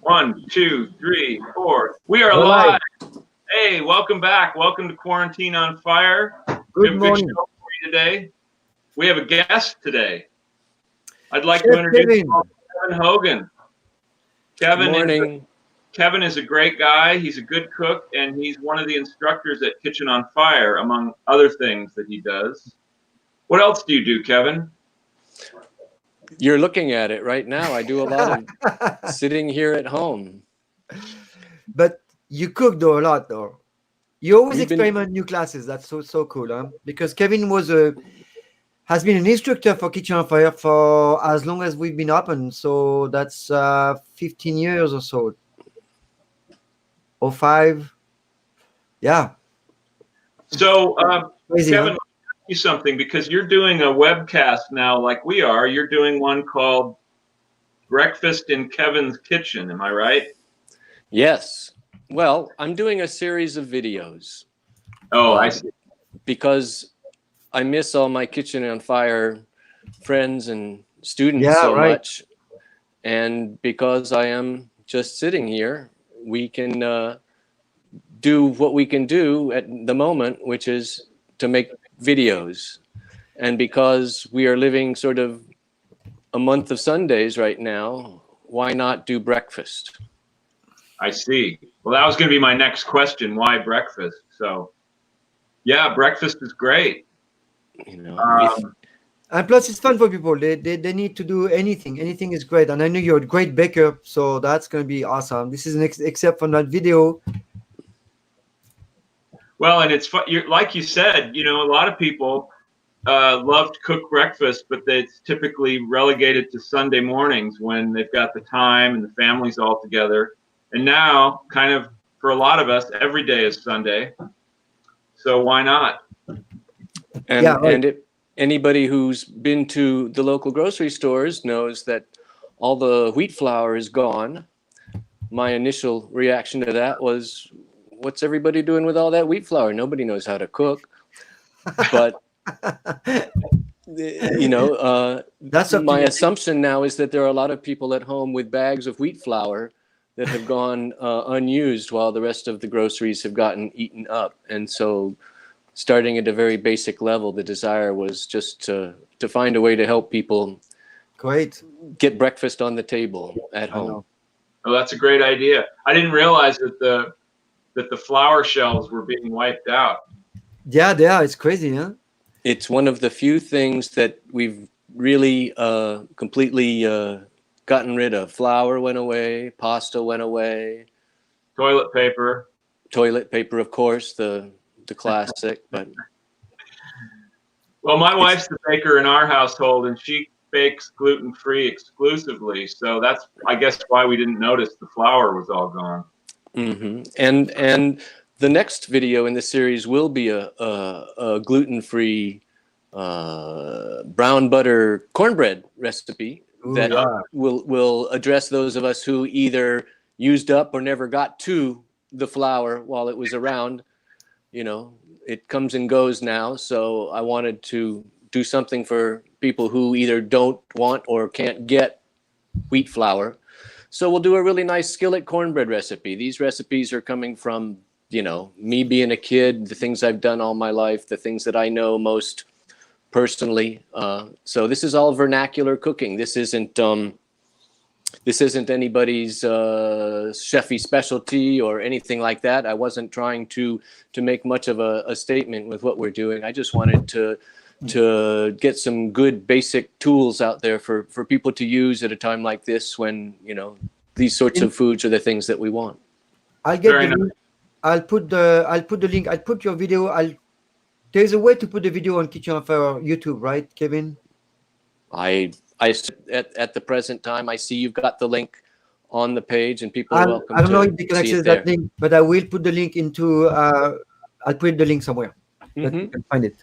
One, two, three, four. We are We're live. live. Hey, welcome back. Welcome to Quarantine on Fire. We Good have a good show morning. for you today. We have a guest today. I'd like to Chef introduce Kevin. Kevin Hogan. Good Kevin morning. Kevin is a great guy. He's a good cook, and he's one of the instructors at Kitchen on Fire, among other things that he does. What else do you do, Kevin? You're looking at it right now. I do a lot of sitting here at home. But you cook though a lot though. You always We've been- experiment new classes. That's so cool, huh? Because Kevin has been an instructor for Kitchen on Fire for as long as we've been open. So that's 15 years or so. Or 5. Yeah. So, Crazy, Kevin, huh? you something because you're doing a webcast now like we are. You're doing one called Breakfast in Kevin's Kitchen. Am I right? Yes. Well, I'm doing a series of videos. Oh, I see. Because I miss all my Kitchen on Fire friends and students Yeah, so right. much. And because I am just sitting here, we can do what we can do at the moment, which is to make videos. And because we are living sort of a month of Sundays right now, why not do breakfast? I see. Well, that was going to be my next question. Why breakfast? So, yeah, breakfast is great. You know, And plus, it's fun for people. They need to do anything. Anything is great. And I know you're a great baker, so that's going to be awesome. This is except from that video. Well, and it's fun. Like you said, a lot of people love to cook breakfast, but it's typically relegated to Sunday mornings when they've got the time and the family's all together. And now, kind of for a lot of us, every day is Sunday. So why not? and Yeah, right. and if anybody who's been to the local grocery stores knows that all the wheat flour is gone. My initial reaction to that was, what's everybody doing with all that wheat flour? Nobody knows how to cook. But That's up to my you. assumption now is that there are a lot of people at home with bags of wheat flour that have gone unused while the rest of the groceries have gotten eaten up. And so starting at a very basic level, the desire was just to find a way to help people Great. get breakfast on the table at home. know. Oh, that's a great idea. I didn't realize that the flour shelves were being wiped out. Yeah, they are. It's crazy, huh? It's one of the few things that we've really completely gotten rid of. Flour went away, pasta went away, Toilet paper. toilet paper, of course, the classic. But Well, my wife's the baker in our household, and she bakes gluten-free exclusively. So that's, I guess, why we didn't notice the flour was all gone. and the next video in the series will be a gluten-free brown butter cornbread recipe Ooh, that yeah. will address those of us who either used up or never got to the flour while it was around. It comes and goes now, so I wanted to do something for people who either don't want or can't get wheat flour. So we'll do a really nice skillet cornbread recipe. These recipes are coming from, me being a kid, the things I've done all my life, the things that I know most personally. So this is all vernacular cooking. This isn't anybody's chefy specialty or anything like that. I wasn't trying to make much of a statement with what we're doing. I just wanted to get some good basic tools out there for people to use at a time like this when, these sorts of foods are the things that we want. I'll get Very the link. I'll put the link. I'll put your video. There's a way to put the video on Kitchen on Fire YouTube, right, Kevin? I at the present time, I see you've got the link on the page, and people are welcome I don't know to if they can see access it there. that link, but I will put the link into. I'll put the link somewhere that you Mhm. can find it.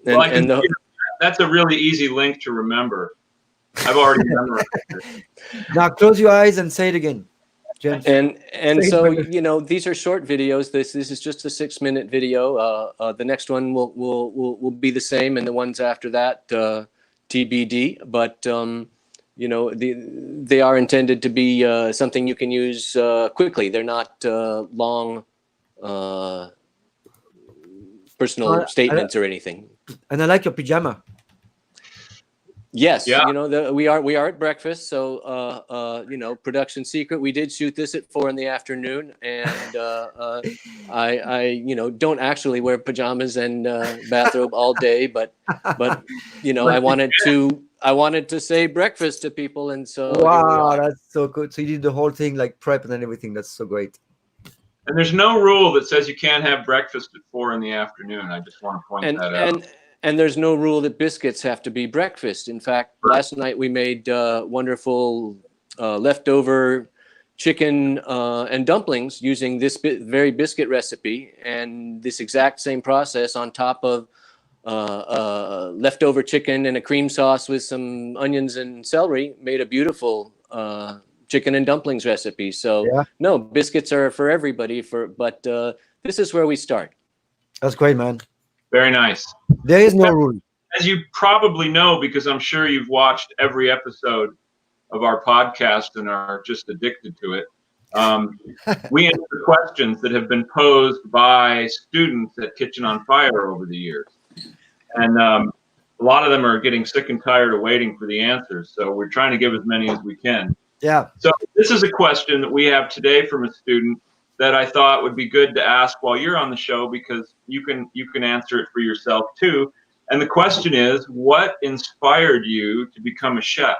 Well, I And can, that's a really easy link to remember. I've already memorized it. Now close your eyes and say it again, James. and Say it so better. these are short videos. This is just a 6-minute video. The next one will be the same, and the ones after that TBD. But they are intended to be something you can use quickly. They're not long personal statements or anything. And I like your pajama. Yes, Yeah. we are at breakfast, so production secret. We did shoot this at 4 p.m, and I don't actually wear pajamas and bathrobe all day, but I wanted to say breakfast to people, and so here we Wow, are. that's so good. So you did the whole thing, like prep and everything. That's so great. And there's no rule that says you can't have breakfast at 4 p.m. I just want to point that out. And there's no rule that biscuits have to be breakfast. In fact, last night we made wonderful leftover chicken and dumplings using this very biscuit recipe, and this exact same process on top of leftover chicken and a cream sauce with some onions and celery made a beautiful chicken and dumplings recipe. So Yeah. no, biscuits are for everybody. But this is where we start. That's great, man. Very nice. There is no rule. As you probably know, because I'm sure you've watched every episode of our podcast and are just addicted to it, we answer questions that have been posed by students at Kitchen on Fire over the years. And a lot of them are getting sick and tired of waiting for the answers. So we're trying to give as many as we can. Yeah. So this is a question that we have today from a student that I thought would be good to ask while you're on the show, because you can answer it for yourself too. And the question is, what inspired you to become a chef?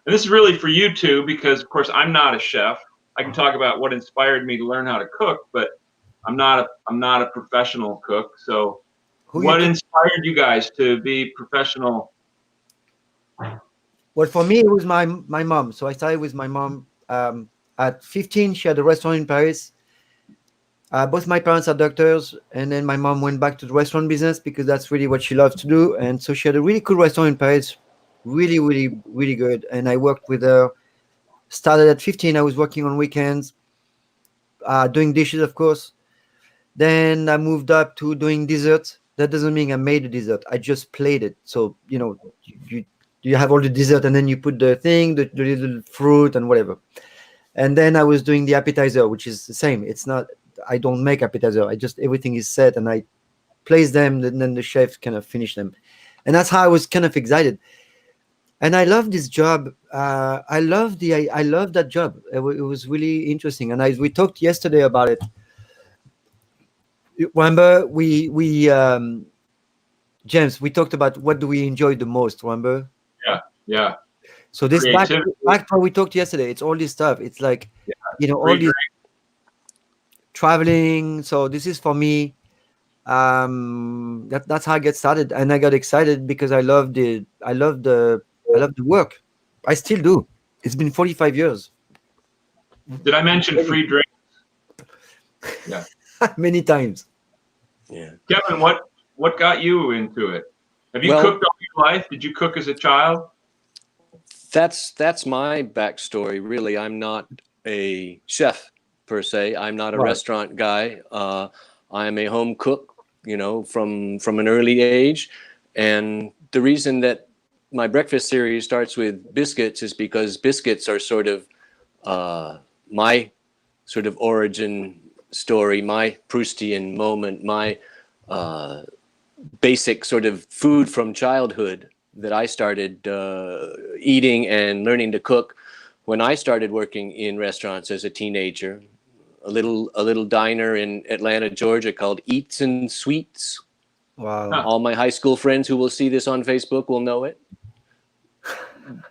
And this is really for you too, because of course I'm not a chef. I can talk about what inspired me to learn how to cook, but I'm not a professional cook. So what inspired you guys to be professional? Well, for me, it was my mom. So I started with my mom. At 15, she had a restaurant in Paris. Both my parents are doctors, and then my mom went back to the restaurant business because that's really what she loves to do. And so she had a really cool restaurant in Paris, really, really, really good. And I worked with her. Started at 15. I was working on weekends, doing dishes, of course. Then I moved up to doing desserts. That doesn't mean I made a dessert. I just played it. So, you have all the dessert, and then you put the thing, the little fruit and whatever. And then I was doing the appetizer, which is the same. It's not, I don't make appetizer. Everything is set and I place them, and then the chef kind of finish them. And that's how I was kind of excited. And I love this job. I love that job. It was really interesting. And we talked yesterday about it. Remember, James, we talked about what do we enjoy the most, remember? Yeah. So this back to what we talked yesterday, it's all this stuff. It's like, all this traveling. So this is for me. That's how I get started, and I got excited because I love the work. I still do. It's been 45 years. Did I mention free drinks? Yeah. Many times. Yeah. Kevin, what got you into it? Have you cooked all your life? Did you cook as a child? That's my backstory, really. I'm not a chef per se. I'm not a restaurant guy. I'm a home cook, from an early age. And the reason that my breakfast series starts with biscuits is because biscuits are sort of my sort of origin story, my Proustian moment, my basic sort of food from childhood that I started eating and learning to cook when I started working in restaurants as a teenager. A little diner in Atlanta, Georgia called Eats and Sweets. Wow. All my high school friends who will see this on Facebook will know it.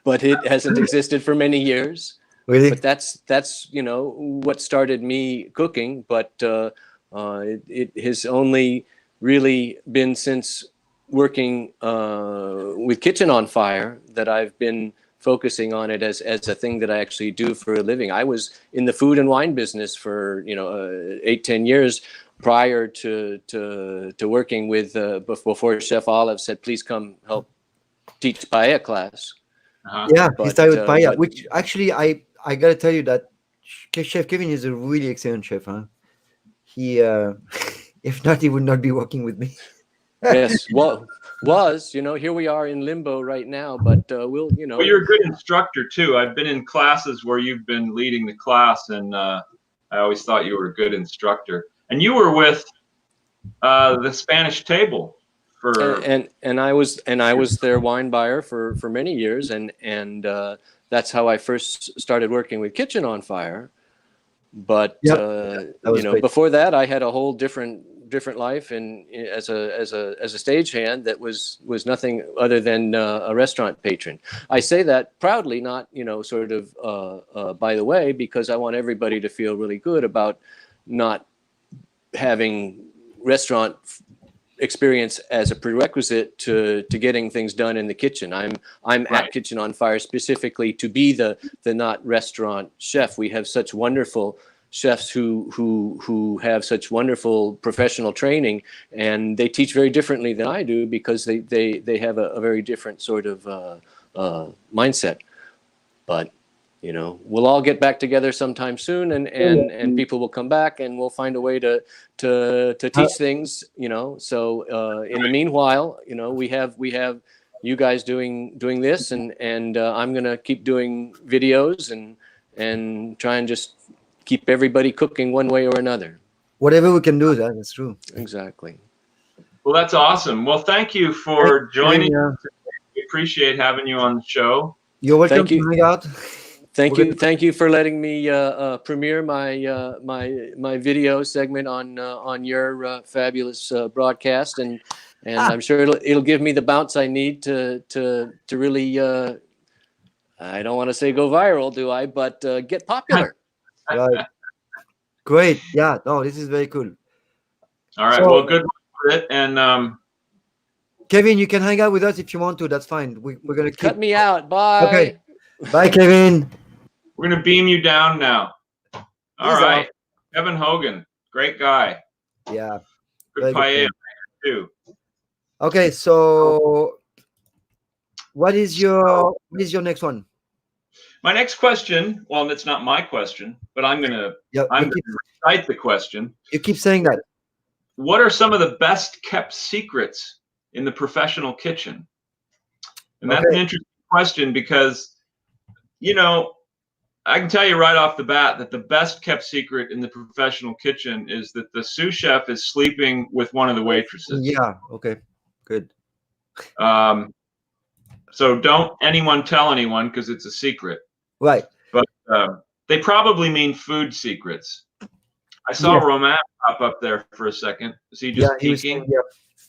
But it hasn't existed for many years. Really? But that's what started me cooking. But it has only really been since working with Kitchen on Fire that I've been focusing on it as a thing that I actually do for a living. I was in the food and wine business for 8-10 years prior to working with before Chef Olive said, please come help teach paella class. Yeah, he started with paella, which actually I gotta tell you that Chef Kevin is a really excellent chef. Huh? He if not, he would not be working with me. Yes, well, Was, here we are in limbo right now, but we'll, Well, you're a good instructor too. I've been in classes where you've been leading the class, and I always thought you were a good instructor. And you were with the Spanish Table for and I was their wine buyer for many years, and that's how I first started working with Kitchen on Fire. But great. before that, I had a whole different life, and as a stagehand that was nothing other than a restaurant patron. I say that proudly, not sort of by the way, because I want everybody to feel really good about not having restaurant experience as a prerequisite to getting things done in the kitchen. I'm Right. at Kitchen on Fire specifically to be the not restaurant chef. We have such wonderful chefs who have such wonderful professional training, and they teach very differently than I do because they have a very different sort of mindset. But we'll all get back together sometime soon, and people will come back, and we'll find a way to teach things. So in the meanwhile, we have you guys doing this, and I'm gonna keep doing videos and try and just keep everybody cooking one way or another. Whatever we can do, that's true. Exactly. Well, that's awesome. Well, thank you for joining. Yeah. We appreciate having you on the show. You're welcome Thank you. to hang out. Thank you for letting me premiere my video segment on your fabulous broadcast, and I'm sure it'll give me the bounce I need to really I don't want to say go viral, do I? But get popular. Right. Great. Yeah. No, this is very cool. All right. So- Well, good luck with it. And Kevin, you can hang out with us if you want to. That's fine. We're gonna keep. Cut me out. Bye. Okay. Bye, Kevin. we're going to beam you down now. All He's right. off. Kevin Hogan. Great guy. Yeah. Good Very good paella friend. too. Okay. So, what is your next one? My next question, well, it's not my question, but I'm going to Yeah. recite the question. You keep saying that. What are some of the best kept secrets in the professional kitchen? And that's an interesting question because, I can tell you right off the bat that the best kept secret in the professional kitchen is that the sous chef is sleeping with one of the waitresses. Yeah. Okay. Good. So don't anyone tell anyone because it's a secret. Right. But they probably mean food secrets. I saw Yes. Roman pop up there for a second. Is he just He was peeking? saying, yeah.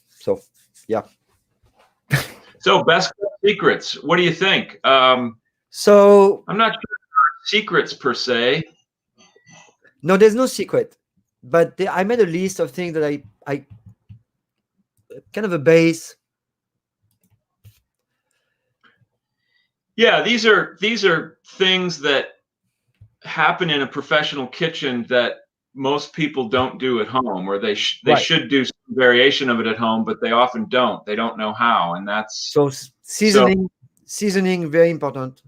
So, yeah. So best kept secrets. What do you think? So I'm not sure secrets per se. no, there's no secret, but I made a list of things that I kind of a base. Yeah, these are things that happen in a professional kitchen that most people don't do at home, or they Right. should do some variation of it at home, but they often don't. They don't know how, and that's So seasoning very important.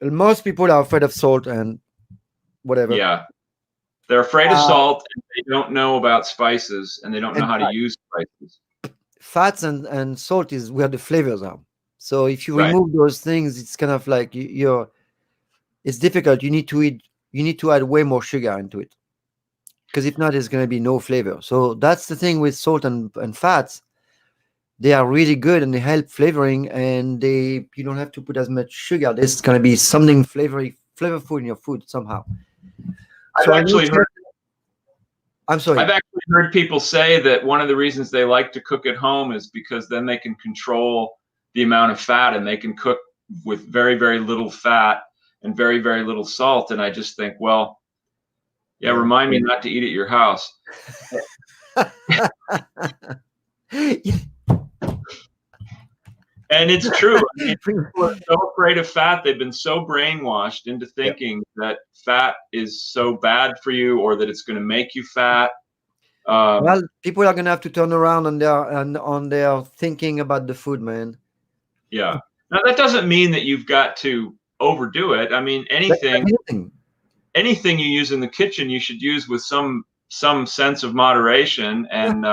Most people are afraid of salt and whatever. yeah. They're afraid of salt, and they don't know about spices, and they don't know how to use spices. Fats and salt is where the flavors are. So if you Right. remove those things, it's kind of like it's difficult. You need to add way more sugar into it, because if not, there's going to be no flavor. So that's the thing with salt and fats. They are really good and they help flavoring, and you don't have to put as much sugar. There's going to be something flavorful in your food somehow. I'm sorry. I've actually heard people say that one of the reasons they like to cook at home is because then they can control the amount of fat, and they can cook with very, very little fat and very, very little salt. And I just think, well, yeah, remind me not to eat at your house. And it's true. I mean, people are so afraid of fat. They've been so brainwashed into thinking that fat is so bad for you, or that it's going to make you fat. Well, people are going to have to turn around on their thinking about the food, man. Yeah. Now that doesn't mean that you've got to overdo it. I mean, anything you use in the kitchen, you should use with some sense of moderation. And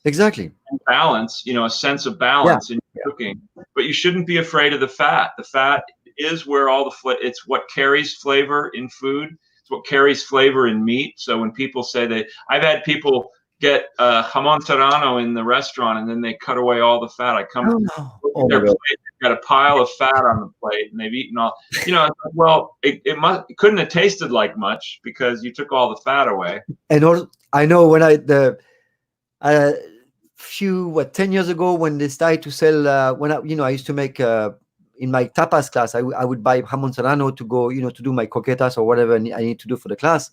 Exactly. balance, a sense of balance in cooking. But you shouldn't be afraid of the fat. The fat is where all the it's what carries flavor in food. It's what carries flavor in meat. So when people say I've had people get jamon serrano in the restaurant and then they cut away all the fat. I come look at their plate, they've got a pile of fat on the plate and they've eaten all. Well, it couldn't have tasted like much because you took all the fat away. And also, I know when few 10 years ago when they started to sell when I used to make in my tapas class, I would buy jamon serrano to go to do my croquetas or whatever I need to do for the class,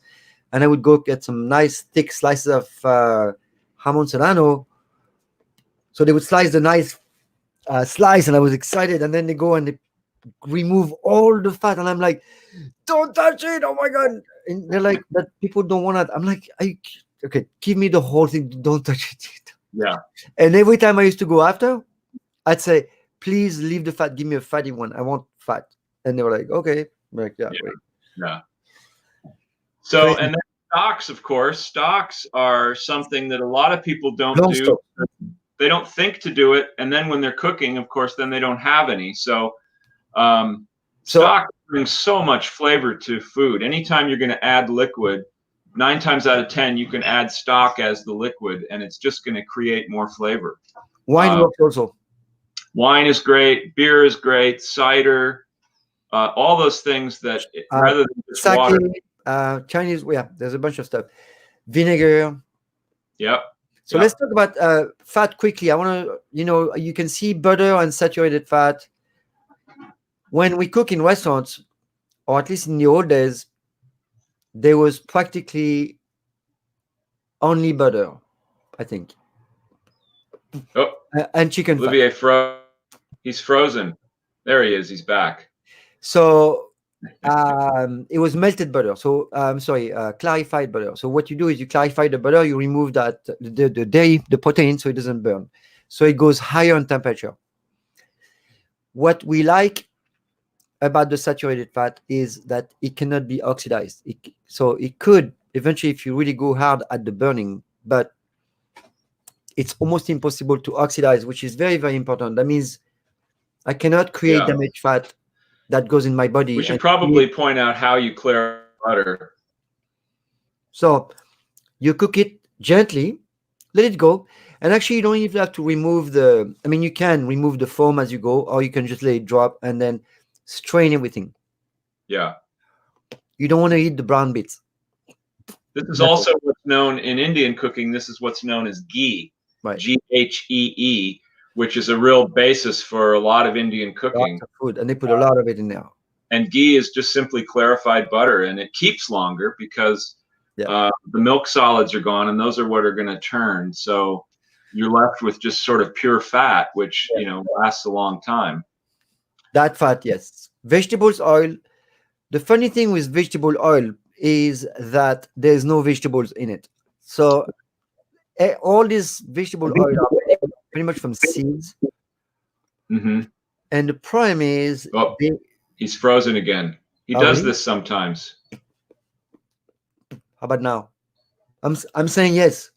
and I would go get some nice thick slices of jamon serrano. So they would slice the nice slice, and I was excited, and then they go and they remove all the fat, and I'm like, don't touch it, oh my god. And they're like, but people don't want that. I'm like, okay, give me the whole thing, don't touch it. Yeah. And every time I used to go after, I'd say, please leave the fat, give me a fatty one, I want fat. And they were like, okay. I'm like, yeah. So, and then stocks, of course. Stocks are something that a lot of people don't do. Stock. They don't think to do it, and then when they're cooking, of course, then they don't have any. So stock brings so much flavor to food. Anytime you're going to add liquid, 9 times out of 10, you can add stock as the liquid, and it's just going to create more flavor. Wine works also. Wine is great. Beer is great. Cider, all those things that rather than just sake, water. Chinese, there's a bunch of stuff. Vinegar. Yep. So let's talk about fat quickly. I want to, you can see butter and saturated fat. When we cook in restaurants, or at least in the old days, there was practically only butter, I think. Oh, and chicken Olivier he's frozen. There he is. He's back. So it was melted butter. So clarified butter. So what you do is you clarify the butter, you remove that the dairy, the protein, so it doesn't burn. So it goes higher in temperature. What we like about the saturated fat is that it cannot be oxidized. So it could eventually, if you really go hard at the burning, but it's almost impossible to oxidize, which is very, very important. That means I cannot create damaged fat that goes in my body. We should probably point out how you clear butter. So you cook it gently, let it go. And actually, you don't even have to remove you can remove the foam as you go, or you can just let it drop and then strain everything. Yeah. You don't want to eat the brown bits. This is also what's known in Indian cooking. This is what's known as ghee, right. Ghee, which is a real basis for a lot of Indian cooking. Lots of food, and they put a lot of it in there. And ghee is just simply clarified butter, and it keeps longer because the milk solids are gone, and those are what are going to turn. So you're left with just sort of pure fat, which lasts a long time. That fat, yes. Vegetables oil. The funny thing with vegetable oil is that there's no vegetables in it. So all these vegetable oil are pretty much from seeds. Mm-hmm. And the problem is... Oh, he's frozen again. He does this sometimes. How about now? I'm saying yes.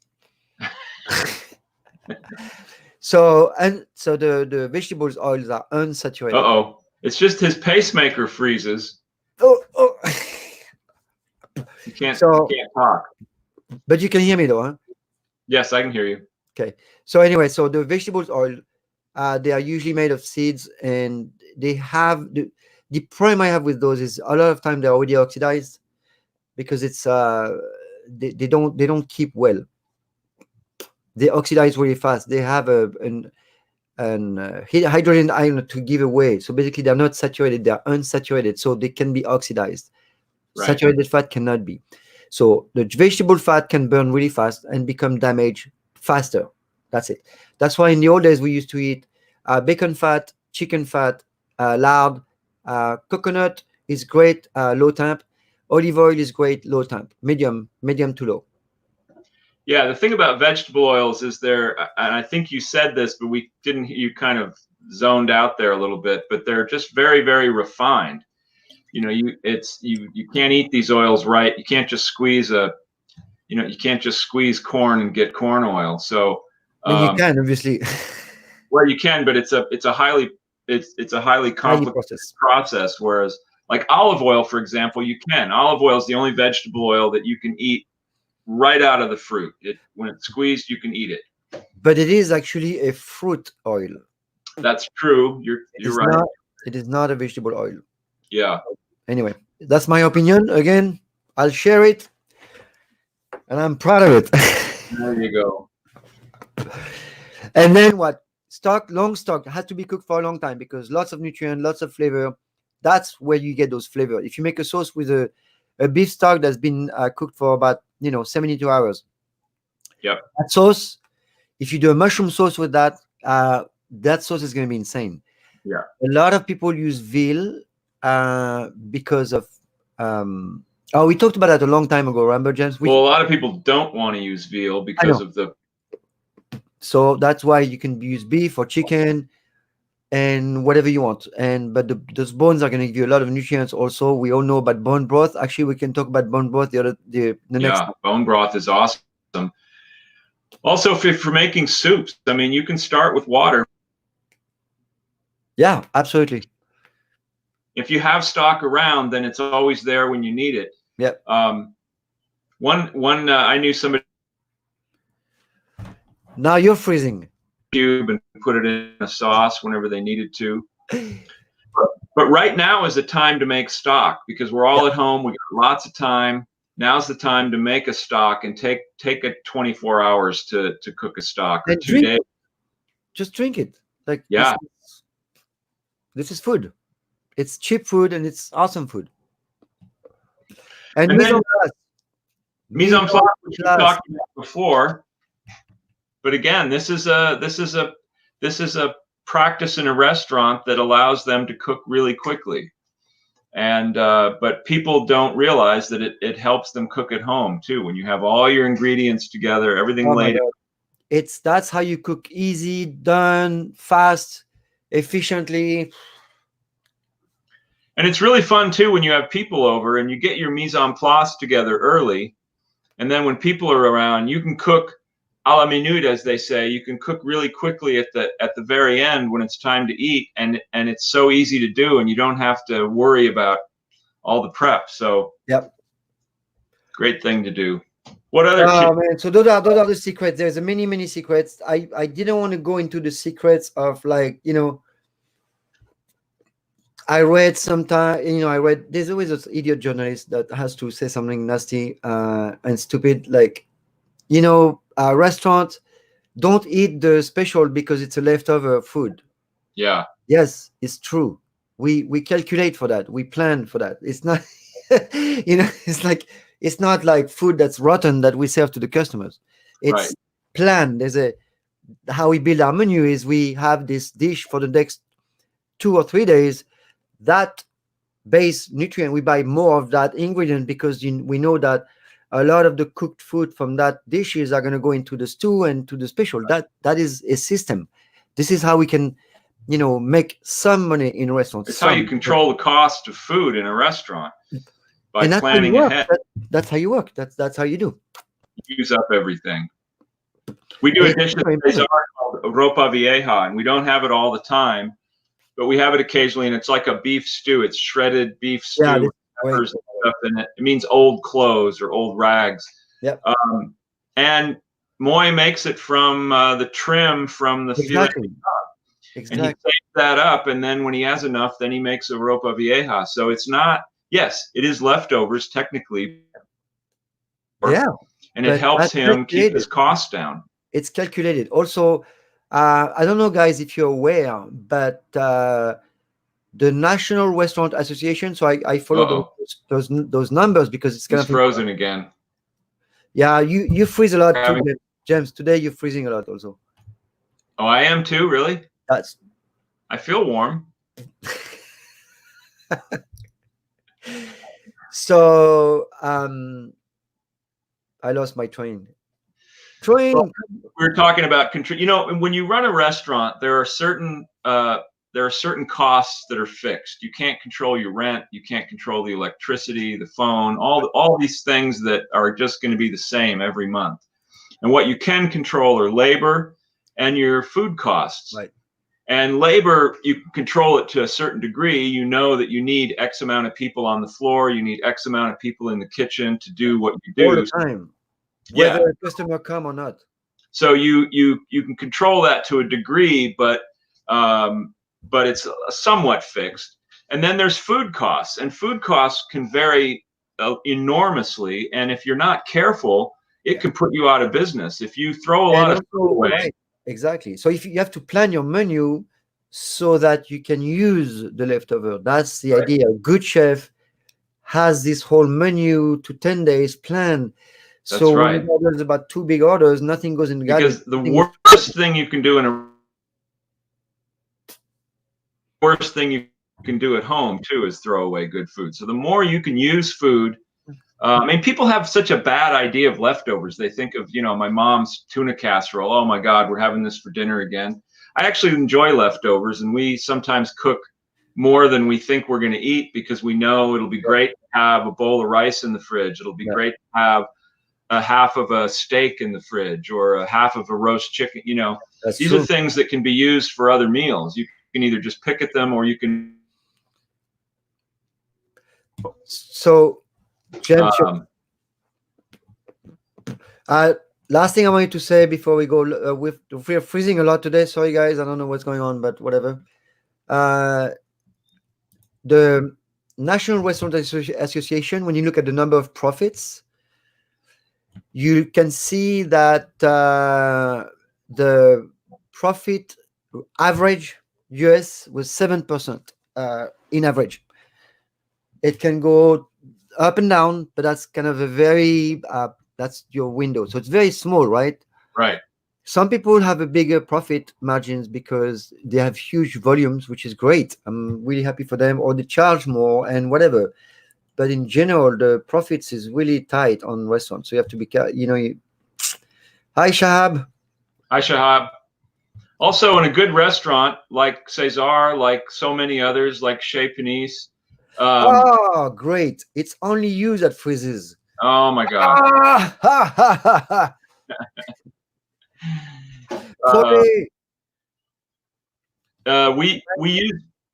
So the vegetables oils are unsaturated. Uh-oh. It's just his pacemaker freezes. Oh. You can't talk. But you can hear me though, huh? Yes, I can hear you. Okay. So anyway, so the vegetables oil, they are usually made of seeds, and they have the problem I have with those is a lot of time they're already oxidized because it's they don't keep well. They oxidize really fast. They have an hydrogen ion to give away. So basically, they're not saturated; they're unsaturated, so they can be oxidized. Right. Saturated fat cannot be. So the vegetable fat can burn really fast and become damaged faster. That's it. That's why in the old days we used to eat bacon fat, chicken fat, lard, coconut is great, low temp. Olive oil is great, low temp, medium to low. Yeah, the thing about vegetable oils is and I think you said this, but we didn't. You kind of zoned out there a little bit, but they're just very, very refined. You can't eat these oils right. You can't just squeeze you can't just squeeze corn and get corn oil. So And you can obviously Well, you can, but it's a highly highly complicated processed. process. Whereas like olive oil, for example, you can. Olive oil is the only vegetable oil that you can eat right out of the fruit. When it's squeezed, you can eat it. But it is actually a fruit oil. That's true. You're right. It is not a vegetable oil. Yeah. Anyway, that's my opinion. Again, I'll share it, and I'm proud of it. There you go. And then what? Long stock has to be cooked for a long time because lots of nutrient, lots of flavor. That's where you get those flavor. If you make a sauce with a beef stock that's been cooked for about 72 hours, Yep. that sauce, if you do a mushroom sauce with that, that sauce is going to be insane. Yeah. A lot of people use veal because of we talked about that a long time ago, remember, James? Well, a lot of people don't want to use veal because of the. So that's why you can use beef or chicken and whatever you want. But those bones are going to give you a lot of nutrients. Also, we all know about bone broth. Actually, we can talk about bone broth the next time. Bone broth is awesome. Also, for making soups, I mean, you can start with water. Yeah, absolutely. If you have stock around, then it's always there when you need it. Yep. I knew somebody. Now you're freezing. Cube and put it in a sauce whenever they needed to. But right now is the time to make stock because we're all at home. We got lots of time. Now's the time to make a stock and take it 24 hours to cook a stock or 2 days. Just drink it. Like yeah, this is food. It's cheap food and it's awesome food. And then mise en place, which we talked about before. But again, this is a practice in a restaurant that allows them to cook really quickly. And but people don't realize that it helps them cook at home too. When you have all your ingredients together, everything laid out. That's how you cook easy, done, fast, efficiently. And it's really fun too when you have people over and you get your mise en place together early. And then when people are around, you can cook a la minute, as they say. You can cook really quickly at the very end when it's time to eat, and it's so easy to do, and you don't have to worry about all the prep. So yep, great thing to do. What other? Man, so those are the secrets. There's many secrets. I didn't want to go into the secrets of I read sometime, there's always this idiot journalist that has to say something nasty and stupid, like, restaurant, don't eat the special because it's a leftover food. Yeah. Yes, it's true. We calculate for that. We plan for that. It's not, it's not like food that's rotten that we serve to the customers. It's planned. How we build our menu is we have this dish for the next 2 or 3 days. That base nutrient, we buy more of that ingredient because we know that a lot of the cooked food from that dishes are going to go into the stew and to the special. That is a system. This is how we can, make some money in restaurants. It's how you control the cost of food in a restaurant by planning ahead. That's how you work. That's how you do. Use up everything. We do a dish called ropa vieja, and we don't have it all the time, but we have it occasionally, and it's like a beef stew. It's shredded beef stew with peppers and stuff in it. It means old clothes or old rags. Yep. And Moy makes it from the trim from the filet. Exactly. And he saves that up, and then when he has enough, then he makes a ropa vieja. So it's not, yes, it is leftovers technically. Yeah. And it helps him keep his costs down. It's calculated. Also, I don't know, guys, if you're aware, but the National Restaurant Association, so I follow those numbers because it's kind of frozen again. Yeah, you freeze a lot too, James. Today you're freezing a lot also. Oh, I am too, really? I feel warm. So I lost my train. Well, we're talking about control. When you run a restaurant, there are certain costs that are fixed. You can't control your rent. You can't control the electricity, the phone, all these things that are just going to be the same every month. And what you can control are labor and your food costs. Right. And labor, you can control it to a certain degree. You know that you need X amount of people on the floor. You need X amount of people in the kitchen to do what you do. All the time, whether a customer come or not. So you can control that to a degree, but it's somewhat fixed. And then there's food costs, and food costs can vary enormously. And if you're not careful, it can put you out of business. If you throw a lot of food away. Right. Exactly. So if you have to plan your menu so that you can use the leftover, that's the idea. A good chef has this whole menu to 10 days plan. That's so right. when there's about 2 big orders, nothing goes in the garbage. Because the worst thing you can do at home too is throw away good food. So the more you can use food, I mean, people have such a bad idea of leftovers. They think of, my mom's tuna casserole. Oh my God, we're having this for dinner again. I actually enjoy leftovers, and we sometimes cook more than we think we're going to eat because we know it'll be great to have a bowl of rice in the fridge. It'll be great to have a half of a steak in the fridge or a half of a roast chicken. These are things that can be used for other meals. You can either just pick at them or you can. So, last thing I wanted to say before we go, we're freezing a lot today. Sorry, guys. I don't know what's going on, but whatever. The National Restaurant Association, when you look at the number of profits, you can see that the profit average US was 7% in average. It can go up and down, but that's kind of a very that's your window. So it's very small, right? Right. Some people have a bigger profit margins because they have huge volumes, which is great. I'm really happy for them, or they charge more and whatever. But in general, the profits is really tight on restaurants. So you have to be careful. Hi, Shahab. Hi, Shahab. Also, in a good restaurant like Cesar, like so many others, like Chez Panisse. Oh, great. It's only you that freezes. Oh, my God.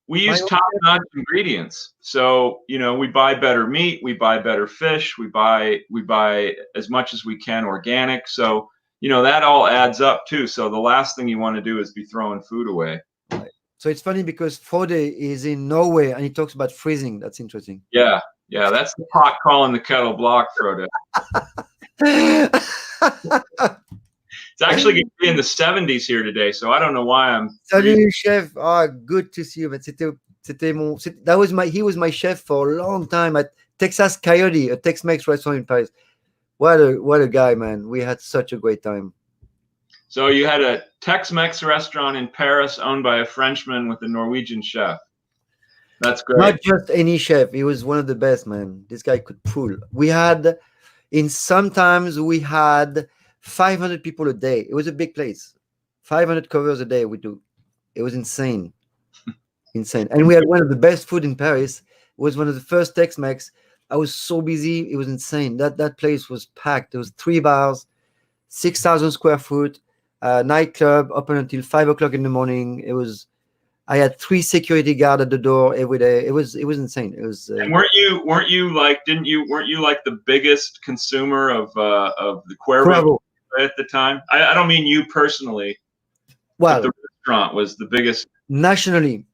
We use top-notch ingredients. So, we buy better meat, we buy better fish, we buy as much as we can organic. So, that all adds up too. So the last thing you want to do is be throwing food away. Right. So it's funny because Frode is in Norway and he talks about freezing. That's interesting. Yeah. That's the pot calling the kettle black, Frode. It's actually going to be in the 70s here today, so I don't know why I'm. Salut, chef. Oh, good to see you. But he was my chef for a long time at Texas Coyote, a Tex-Mex restaurant in Paris. What a guy, man. We had such a great time. So you had a Tex-Mex restaurant in Paris owned by a Frenchman with a Norwegian chef. That's great. Not just any chef. He was one of the best, man. This guy could pull. Sometimes we had 500 people a day. It was a big place. 500 covers a day we do. It was insane. Insane. And we had one of the best food in Paris. It was one of the first Tex-Mex. I was so busy. It was insane. That place was packed. There was 3 bars, 6,000 square foot, nightclub open until 5 o'clock in the morning. I had 3 security guards at the door every day. It was insane. It was. And weren't you like the biggest consumer of the Cuervo at the time? I don't mean you personally. Well, but the restaurant was the biggest. Nationally,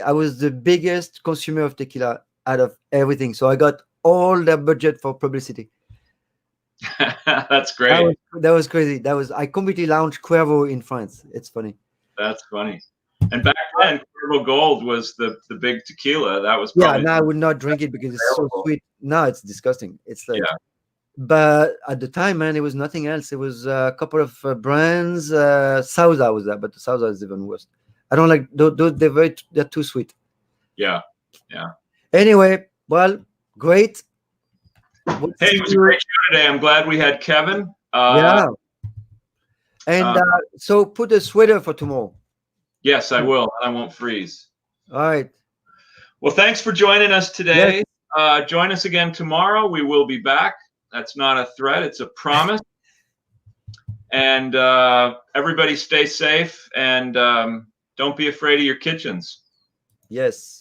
I was the biggest consumer of tequila out of everything. So I got all the budget for publicity. That's great. That was crazy. I completely launched Cuervo in France. It's funny. That's funny. And back then, Cuervo Gold was the big tequila. That was probably now I would not drink it because it's so sweet. Now it's disgusting. It's like, but at the time, man, it was nothing else. It was a couple of brands. Sauza was that, but the Sauza is even worse. I don't like those. They're too sweet. Yeah. Anyway, well, great. Hey, it was a great show today. I'm glad we had Kevin. So put a sweater for tomorrow. Yes, I will. I won't freeze. All right. Well, thanks for joining us today. Yes. Join us again tomorrow. We will be back. That's not a threat. It's a promise. And everybody stay safe, and don't be afraid of your kitchens. Yes.